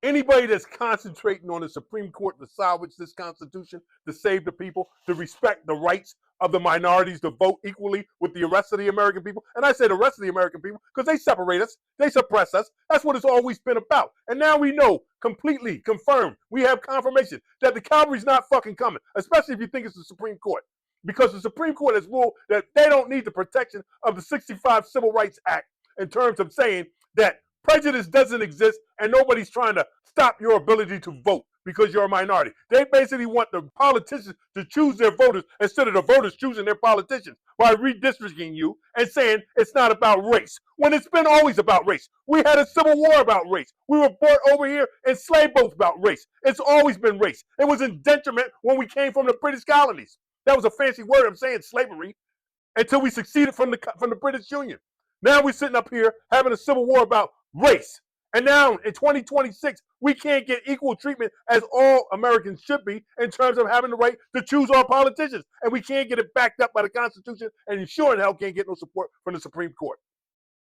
Anybody that's concentrating on the Supreme Court to salvage this Constitution, to save the people, to respect the rights of the minorities to vote equally with the rest of the American people. And I say the rest of the American people because they separate us, they suppress us. That's what it's always been about. And now we know, completely confirmed, we have confirmation that the cavalry's not fucking coming, especially if you think it's the Supreme Court. Because the Supreme Court has ruled that they don't need the protection of the 65 Civil Rights Act in terms of saying that prejudice doesn't exist and nobody's trying to stop your ability to vote because you're a minority. They basically want the politicians to choose their voters instead of the voters choosing their politicians by redistricting you and saying it's not about race, when it's been always about race. We had a civil war about race. We were brought over here in slave boats about race. It's always been race. It was indenturement when we came from the British colonies. That was a fancy word of saying slavery until we succeeded from the British Union. Now we're sitting up here having a civil war about race. And now in 2026, we can't get equal treatment as all Americans should be in terms of having the right to choose our politicians. And we can't get it backed up by the Constitution, and sure in hell can't get no support from the Supreme Court.